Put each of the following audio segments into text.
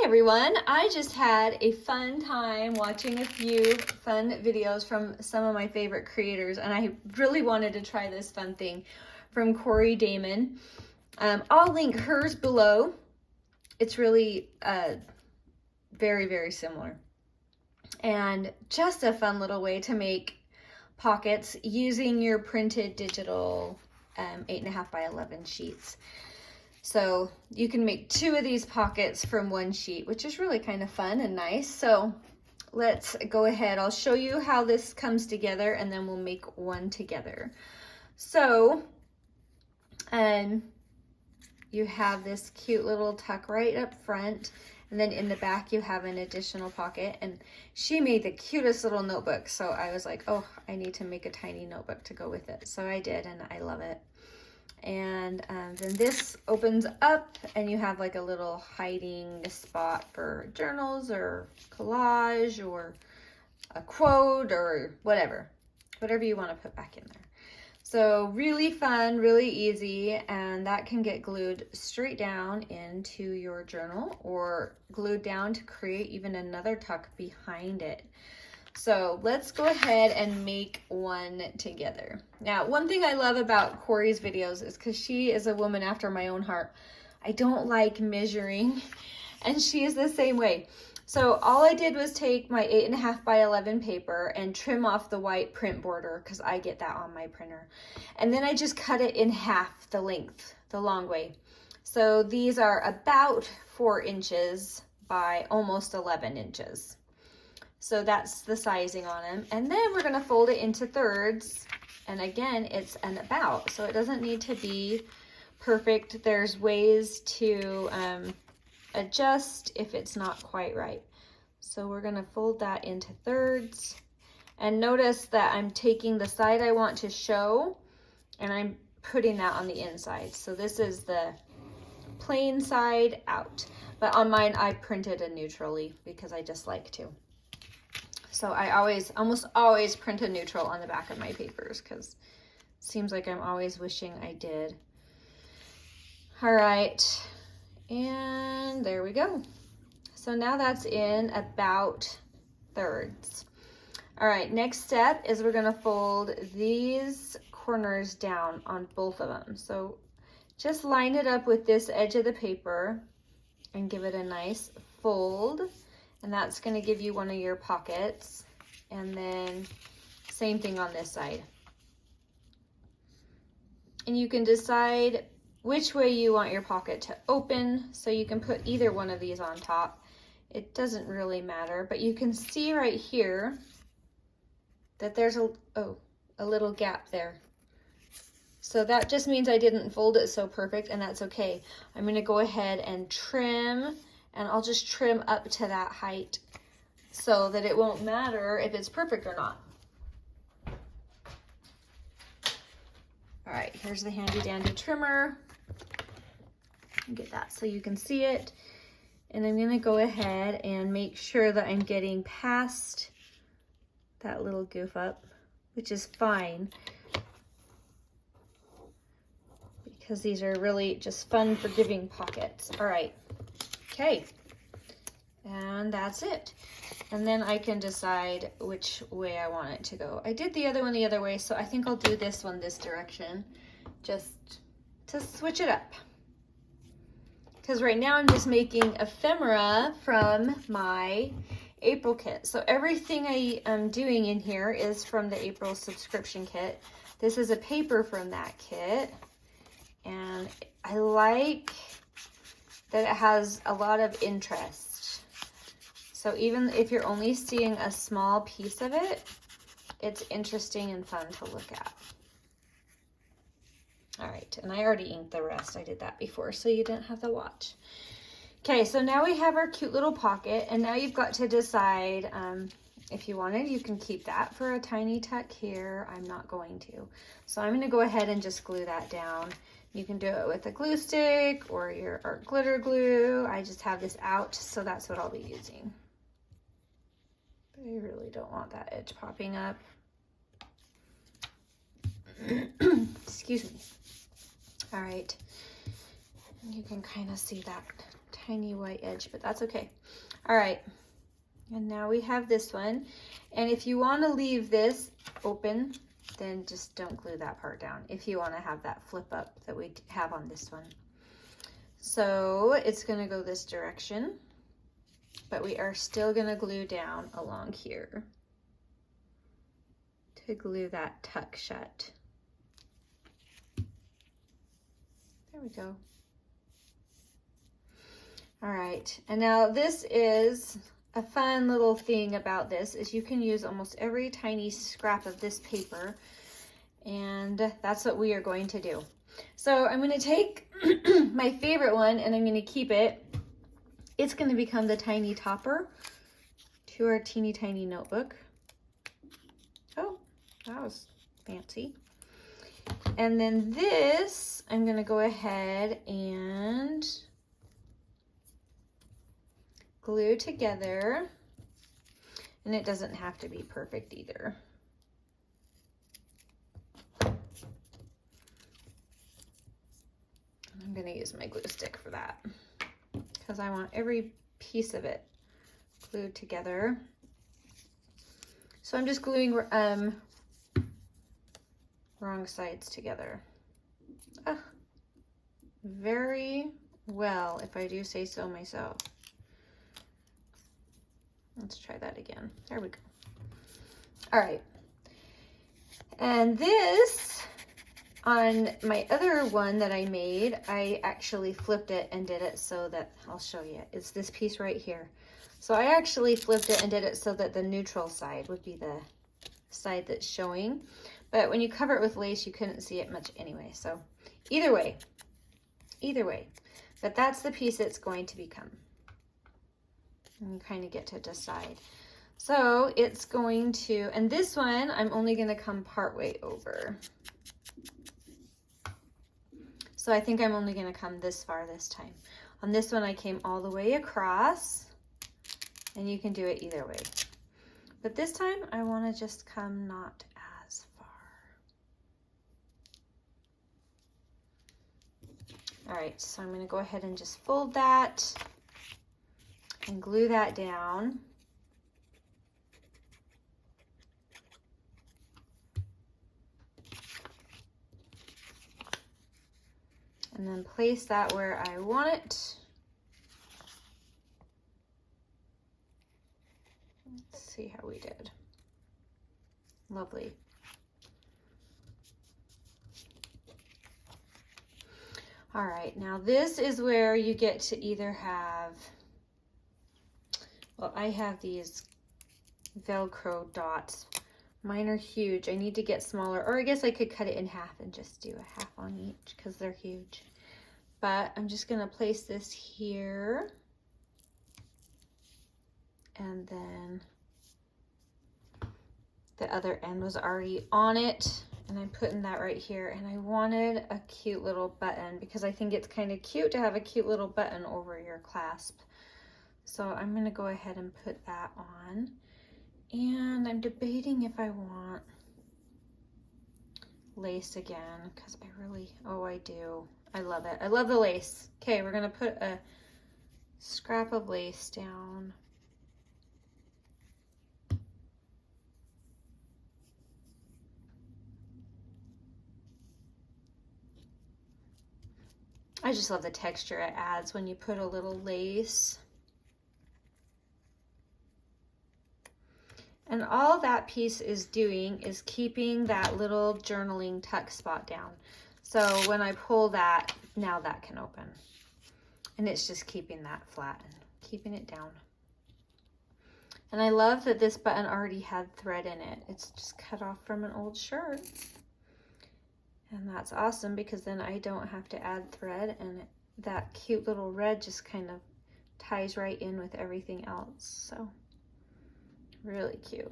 Everyone, I just had a fun time watching a few fun videos from some of my favorite creators, and I really wanted to try this fun thing from Corey Damon. I'll link hers below. It's really very, very similar, and just a fun little way to make pockets using your printed digital 8.5 by 11 sheets. So you can make 2 of these pockets from 1 sheet, which is really kind of fun and nice. So let's go ahead. I'll show you how this comes together, and then we'll make one together. So you have this cute little tuck right up front, and then in the back you have an additional pocket. And she made the cutest little notebook, so I was like, oh, I need to make a tiny notebook to go with it. So I did, and I love it. And then this opens up, and you have like a little hiding spot for journals or collage or a quote or whatever you want to put back in there. So really fun, really easy, and that can get glued straight down into your journal or glued down to create even another tuck behind it. So let's go ahead and make one together. Now, one thing I love about Corey's videos is because she is a woman after my own heart. I don't like measuring, and she is the same way. So all I did was take my 8.5 by 11 paper and trim off the white print border, because I get that on my printer. And then I just cut it in half the length, the long way. So these are about 4 inches by almost 11 inches. So that's the sizing on them. And then we're gonna fold it into thirds. And again, it's an about, so it doesn't need to be perfect. There's ways to adjust if it's not quite right. So we're gonna fold that into thirds. And notice that I'm taking the side I want to show, and I'm putting that on the inside. So this is the plain side out. But on mine, I printed a neutrally because I just like to. So I almost always print a neutral on the back of my papers, because it seems like I'm always wishing I did. All right, and there we go. So now that's in about thirds. All right, next step is we're gonna fold these corners down on both of them. So just line it up with this edge of the paper and give it a nice fold. And that's going to give you one of your pockets. And then same thing on this side. And you can decide which way you want your pocket to open, so you can put either one of these on top. It doesn't really matter, but you can see right here that there's a little gap there. So that just means I didn't fold it so perfect, and that's okay. I'm going to go ahead and trim. And I'll just trim up to that height so that it won't matter if it's perfect or not. All right, here's the handy dandy trimmer. Get that so you can see it. And I'm gonna go ahead and make sure that I'm getting past that little goof up, which is fine, because these are really just fun forgiving pockets. All right. Okay, and that's it. And then I can decide which way I want it to go. I did the other one the other way, so I think I'll do this one this direction, just to switch it up. Because right now I'm just making ephemera from my April kit. So everything I am doing in here is from the April subscription kit. This is a paper from that kit, and I like that it has a lot of interest. So even if you're only seeing a small piece of it, it's interesting and fun to look at. All right, and I already inked the rest. I did that before, so you didn't have to watch. Okay, so now we have our cute little pocket, and now you've got to decide if you wanted, you can keep that for a tiny tuck here. I'm not going to. So I'm gonna go ahead and just glue that down. You can do it with a glue stick or your art glitter glue. I just have this out, so that's what I'll be using. But I really don't want that edge popping up. Excuse me. All right, you can kind of see that tiny white edge, but that's okay. All right, and now we have this one. And if you want to leave this open, then just don't glue that part down if you want to have that flip up that we have on this one. So it's going to go this direction, but we are still going to glue down along here to glue that tuck shut. There we go. All right, and now this is a fun little thing about this is you can use almost every tiny scrap of this paper, and that's what we are going to do. So I'm going to take my favorite one and I'm going to keep it. It's going to become the tiny topper to our teeny tiny notebook. Oh, that was fancy. And then this, I'm going to go ahead and glue together. And it doesn't have to be perfect either. I'm going to use my glue stick for that because I want every piece of it glued together. So I'm just gluing wrong sides together. Very well, if I do say so myself. Let's try that again. There we go. All right. And this, on my other one that I made, I actually flipped it and did it so that, I'll show you, it's this piece right here. So I actually flipped it and did it so that the neutral side would be the side that's showing. But when you cover it with lace, you couldn't see it much anyway. So either way, but that's the piece it's going to become. And you kind of get to decide. So it's going to, and this one, I'm only going to come part way over. So I think I'm only going to come this far this time. On this one, I came all the way across, and you can do it either way. But this time, I want to just come not as far. All right, so I'm going to go ahead and just fold that and glue that down. And then place that where I want it. Let's see how we did. Lovely. All right, now this is where you get to either have, well, I have these Velcro dots. Mine are huge. I need to get smaller, or I guess I could cut it in half and just do a half on each because they're huge. But I'm just gonna place this here. And then the other end was already on it. And I'm putting that right here. And I wanted a cute little button because I think it's kind of cute to have a cute little button over your clasp. So I'm gonna go ahead and put that on. And I'm debating if I want lace again, because I really, oh, I do. I love it. I love the lace. Okay, we're going to put a scrap of lace down. I just love the texture it adds when you put a little lace. And all that piece is doing is keeping that little journaling tuck spot down. So when I pull that, now that can open. And it's just keeping that flat and keeping it down. And I love that this button already had thread in it. It's just cut off from an old shirt. And that's awesome because then I don't have to add thread, and that cute little red just kind of ties right in with everything else. So really cute.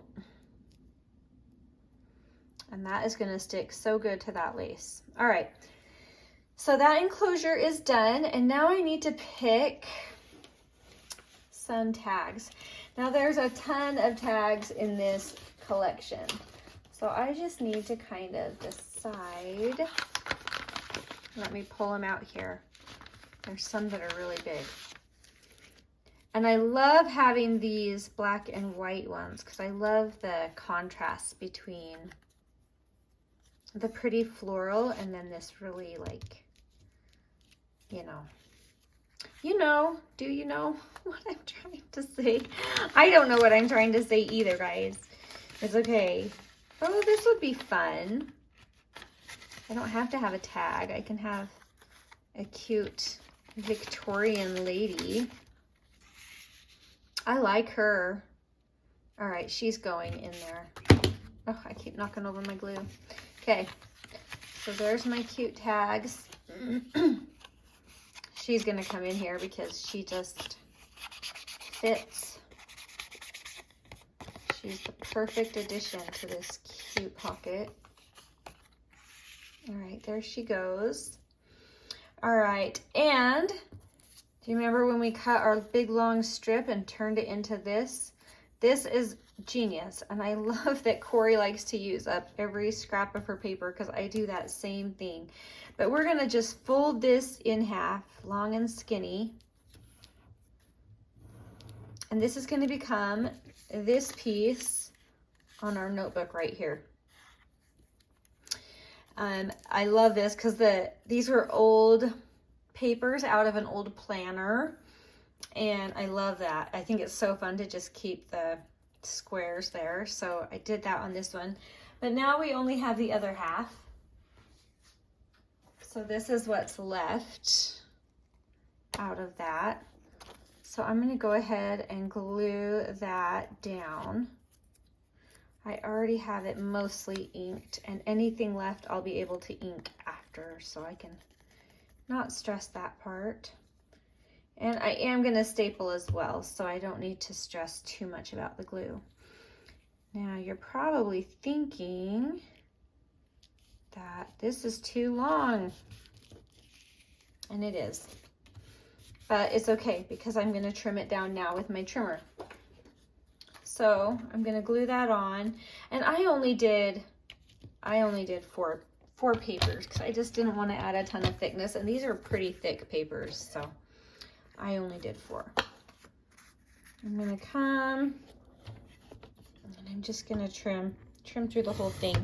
And that is going to stick so good to that lace. All right, so that enclosure is done, and now I need to pick some tags. Now there's a ton of tags in this collection, so I just need to kind of decide. Let me pull them out here. There's some that are really big. And I love having these black and white ones because I love the contrast between the pretty floral and then this really like, you know, do you know what I'm trying to say? I don't know what I'm trying to say either, guys. It's okay. Oh, this would be fun. I don't have to have a tag. I can have a cute Victorian lady. I like her. All right, she's going in there. Oh, I keep knocking over my glue. Okay, so there's my cute tags. She's gonna come in here because she just fits. She's the perfect addition to this cute pocket. All right, there she goes. All right, and do you remember when we cut our big long strip and turned it into this? This is genius, and I love that Corey likes to use up every scrap of her paper because I do that same thing. But we're gonna just fold this in half, long and skinny. And this is gonna become this piece on our notebook right here. I love this because these were old papers out of an old planner, and I love that. I think it's so fun to just keep the squares there. So I did that on this one, but now we only have the other half. So this is what's left out of that. So I'm going to go ahead and glue that down. I already have it mostly inked, and anything left I'll be able to ink after, so I can not stress that part. And I am going to staple as well, so I don't need to stress too much about the glue. Now you're probably thinking that this is too long, and it is. But it's okay because I'm going to trim it down now with my trimmer. So I'm going to glue that on, and I only did four papers because I just didn't want to add a ton of thickness, and these are pretty thick papers, so I only did 4. I'm going to come and I'm just going to trim through the whole thing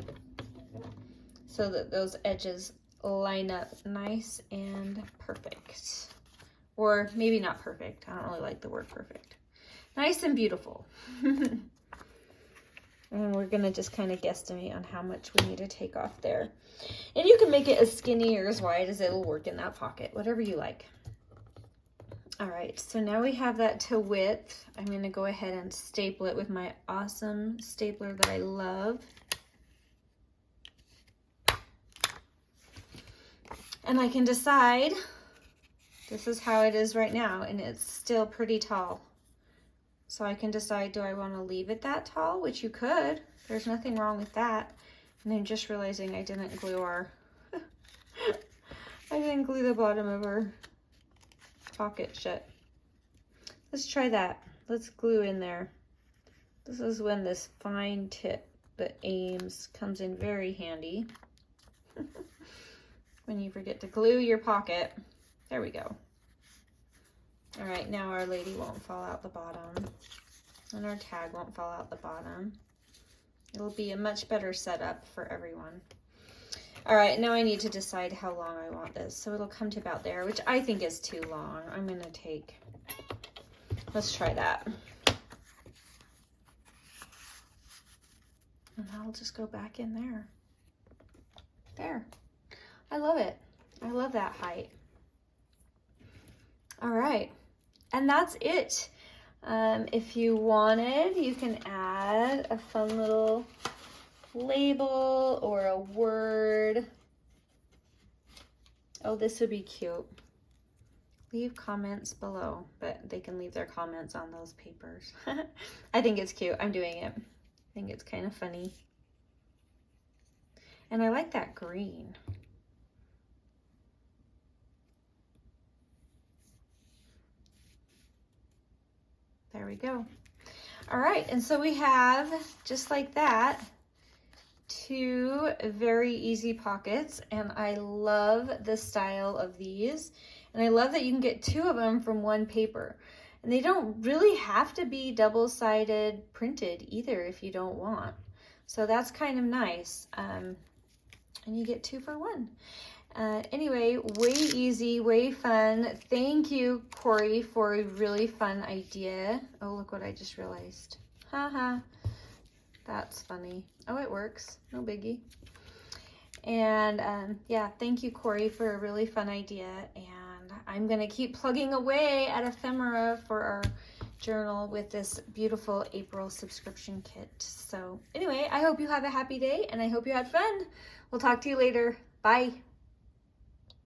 so that those edges line up nice and perfect. Or maybe not perfect. I don't really like the word perfect. Nice and beautiful. And we're gonna just kind of guesstimate on how much we need to take off there. And you can make it as skinny or as wide as it'll work in that pocket, whatever you like. All right, so now we have that to width. I'm gonna go ahead and staple it with my awesome stapler that I love. And I can decide, this is how it is right now, and it's still pretty tall. So I can decide, do I want to leave it that tall? Which you could. There's nothing wrong with that. And I'm just realizing I didn't glue our, I didn't glue the bottom of our pocket shut. Let's try that. Let's glue in there. This is when this fine tip that aims comes in very handy. When you forget to glue your pocket. There we go. All right, now our lady won't fall out the bottom, and our tag won't fall out the bottom. It'll be a much better setup for everyone. All right, now I need to decide how long I want this. So it'll come to about there, which I think is too long. I'm gonna take, let's try that. And I'll just go back in there. There, I love it. I love that height. All right, and that's it. If you wanted, you can add a fun little label or a word. Oh, this would be cute. Leave comments below, but they can leave their comments on those papers. I think it's cute. I'm doing it. I think it's kind of funny. And I like that green. There we go. All right, and so we have, just like that, 2 very easy pockets, and I love the style of these. And I love that you can get 2 of them from one paper. And they don't really have to be double-sided printed either if you don't want. So that's kind of nice. And you get 2 for 1. Anyway, way easy, way fun. Thank you, Corey, for a really fun idea. Oh, look what I just realized. Haha. That's funny. Oh, it works. No biggie. And yeah, thank you, Corey, for a really fun idea. And I'm going to keep plugging away at ephemera for our journal with this beautiful April subscription kit. So anyway, I hope you have a happy day and I hope you had fun. We'll talk to you later. Bye.